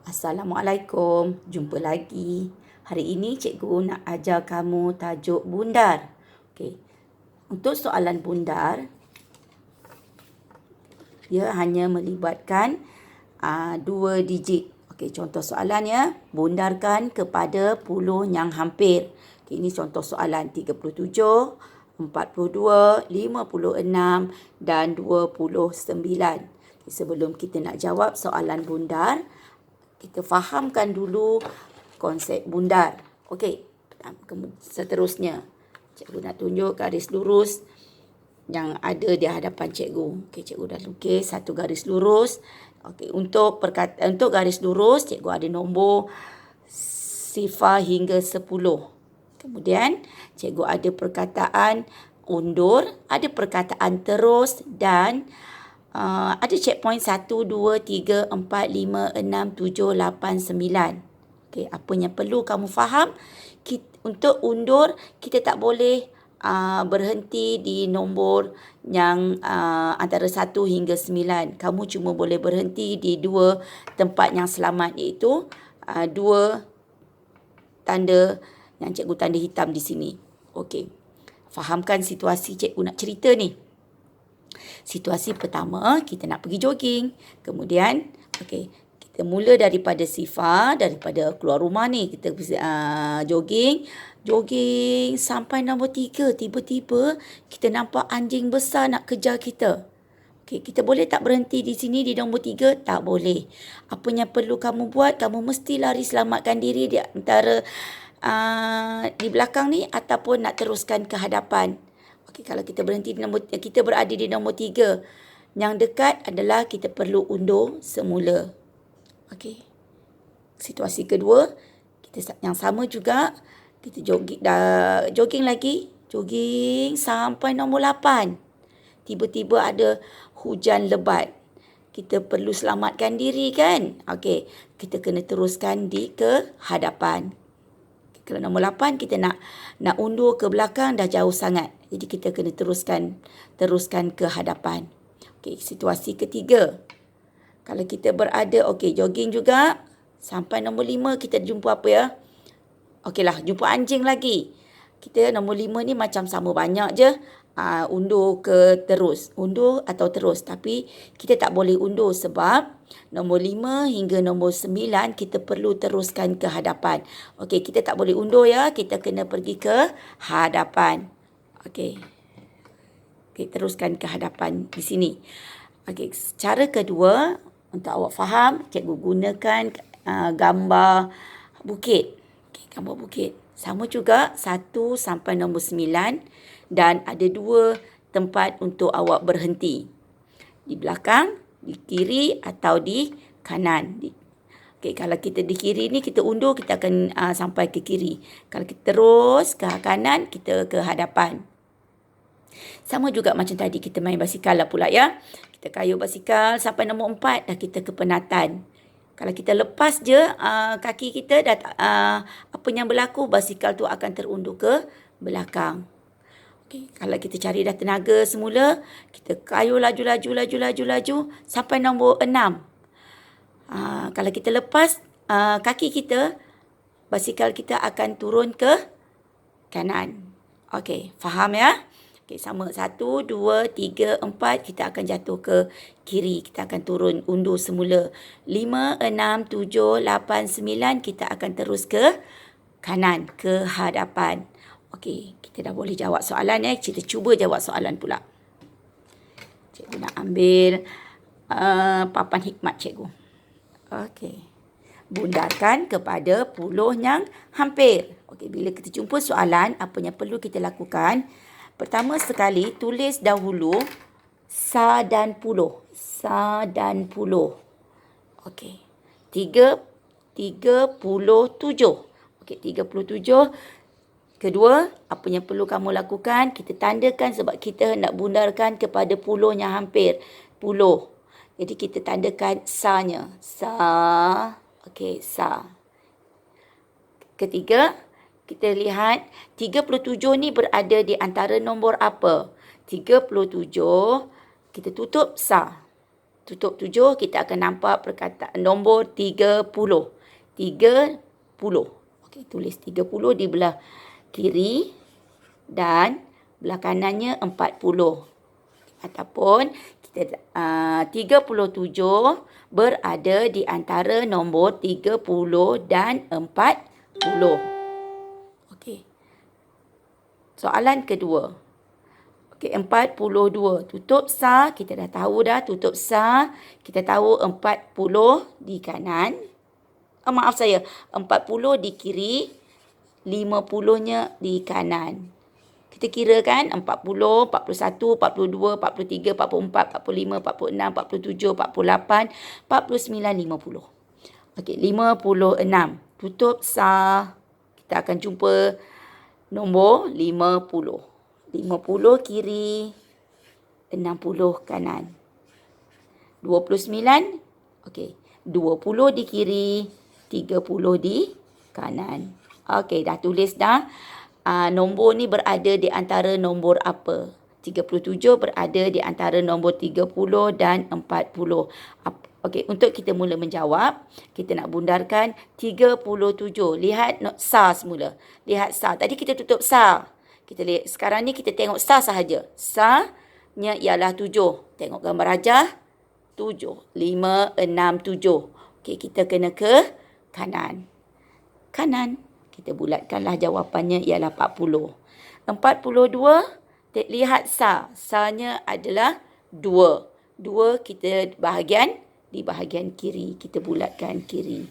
Assalamualaikum, jumpa lagi. Hari ini cikgu nak ajar kamu tajuk bundar. Okey. Untuk soalan bundar, dia hanya melibatkan 2 digit. Okey, contoh soalannya, bundarkan kepada puluh yang hampir. Okey, ini contoh soalan 37, 42, 56 dan 29. Okay, sebelum kita nak jawab soalan bundar, kita fahamkan dulu konsep bundar. Okey, seterusnya cikgu nak tunjuk garis lurus yang ada di hadapan cikgu. Okey, cikgu dah lukis satu garis lurus. Okey, untuk garis lurus cikgu ada nombor 0 hingga 10. Kemudian cikgu ada perkataan undur, ada perkataan terus dan ada checkpoint 1, 2, 3, 4, 5, 6, 7, 8, 9. Okey, apa yang perlu kamu faham? Untuk undur, kita tak boleh berhenti di nombor yang antara 1 hingga 9. Kamu cuma boleh berhenti di 2 tempat yang selamat, iaitu 2 tanda yang cikgu tanda hitam di sini. Okey, fahamkan situasi cikgu nak cerita ni. Situasi pertama, kita nak pergi jogging. Kemudian, kita mula daripada Sifa, daripada keluar rumah ni. Kita jogging sampai nombor 3. Tiba-tiba, kita nampak anjing besar nak kejar kita. Kita boleh tak berhenti di sini di nombor 3? Tak boleh. Apa yang perlu kamu buat? Kamu mesti lari selamatkan diri di antara di belakang ni ataupun nak teruskan ke hadapan. Okey, kalau kita kita berada di nombor 3, yang dekat adalah kita perlu undur semula. Okey. Situasi kedua, kita yang sama juga, kita jogging lagi, jogging sampai nombor 8. Tiba-tiba ada hujan lebat. Kita perlu selamatkan diri kan? Okey, kita kena teruskan ke hadapan. Kalau nombor 8 kita nak undur ke belakang dah jauh sangat. Jadi kita kena teruskan ke hadapan. Okey, situasi ketiga. Kalau kita berada, jogging juga sampai nombor 5 kita jumpa apa ya? Okeylah, jumpa anjing lagi. Kita nombor 5 ni macam sama banyak je. Undur atau terus. Tapi kita tak boleh undur sebab nombor 5 hingga nombor 9 kita perlu teruskan ke hadapan. Okey, kita tak boleh undur ya. Kita kena pergi ke hadapan. Okey, teruskan ke hadapan di sini. Okey, cara kedua untuk awak faham, cikgu gunakan gambar bukit. Okey, gambar bukit. Sama juga 1 sampai nombor 9 dan ada 2 tempat untuk awak berhenti. Di belakang, di kiri atau di kanan. Okey, kalau kita di kiri ni kita undur, kita akan sampai ke kiri. Kalau kita terus ke kanan, kita ke hadapan. Sama juga macam tadi kita main basikal lah pula ya. Kita kayuh basikal sampai nombor 4 dah kita ke penatan. Kalau kita lepas je kaki kita, apa yang berlaku, basikal tu akan terundur ke belakang. Okey, kalau kita cari dah tenaga semula, kita kayuh laju sampai nombor 6. Kalau kita lepas kaki kita, basikal kita akan turun ke kanan. Okey, faham ya? Okey, sama 1, 2, 3, 4 kita akan jatuh ke kiri. Kita akan turun undur semula. 5, 6, 7, 8, 9 kita akan terus ke kanan, ke hadapan. Okey, kita dah boleh jawab soalan ya. Kita cuba jawab soalan pula. Cikgu nak ambil papan hikmat cikgu. Okey. Bundarkan kepada puluh yang hampir. Okey, bila kita jumpa soalan, apa yang perlu kita lakukan? Pertama sekali, tulis dahulu sa dan puluh. Sa dan puluh. Okey. 37. Okey, 37. Kedua, apa yang perlu kamu lakukan? Kita tandakan sebab kita hendak bundarkan kepada puluh yang hampir. Puluh. Jadi kita tandakan sa-nya. Sa. Okey, sa. Ketiga, kita lihat 37 ni berada di antara nombor apa? 37, kita tutup sa. tutup 7, kita akan nampak perkataan nombor 30. 30. Okey, tulis 30 di belah kiri dan belah kanannya 40. Ataupun kita 37 berada di antara nombor 30 dan 40. Okey. Soalan kedua. Okey, 42. Tutup sah, kita dah tahu dah tutup sah. Kita tahu 40 di kanan. Maaf saya, 40 di kiri, 50-nya di kanan. Kita kira kan 40, 41, 42, 43, 44, 45, 46, 47, 48, 49, 50. Okey, 56. Tutup sah. Kita akan jumpa nombor 50. 50 kiri, 60 kanan. 29, okey, 20 di kiri, 30 di kanan. Okey, dah tulis dah. Nombor ni berada di antara nombor apa? 37 berada di antara nombor 30 dan 40. Okey, untuk kita mula menjawab, kita nak bundarkan 37. Lihat sah semula. Lihat sah. Tadi kita tutup sah. Kita lihat, sekarang ni kita tengok sah sahaja. Sahnya ialah 7. Tengok gambar rajah. 7. 5, 6, 7. Okey, kita kena ke kanan. Kanan. Kita bulatkanlah jawapannya ialah 40. 42. Lihat sah. Sahnya adalah 2. 2 kita di bahagian kiri. Kita bulatkan kiri.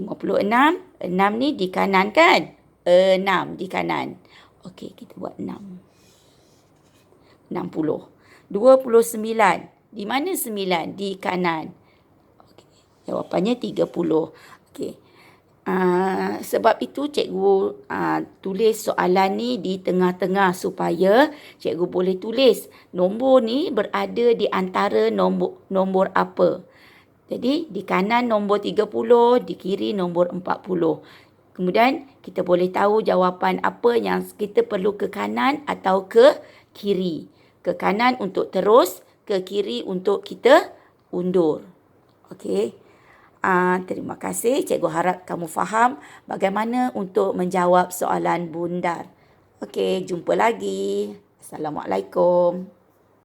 56. 6 ni di kanan kan? 6 di kanan. Okey, kita buat 6. 60. 29. Di mana 9? Di kanan. Okey, jawapannya 30. Okey. Sebab itu cikgu tulis soalan ni di tengah-tengah supaya cikgu boleh tulis nombor ni berada di antara nombor apa. Jadi di kanan nombor 30, di kiri nombor 40. Kemudian kita boleh tahu jawapan apa yang kita perlu ke kanan atau ke kiri. Ke kanan untuk terus, ke kiri untuk kita undur. Okey. Terima kasih. Cikgu harap kamu faham bagaimana untuk menjawab soalan bundar. Okey, jumpa lagi. Assalamualaikum.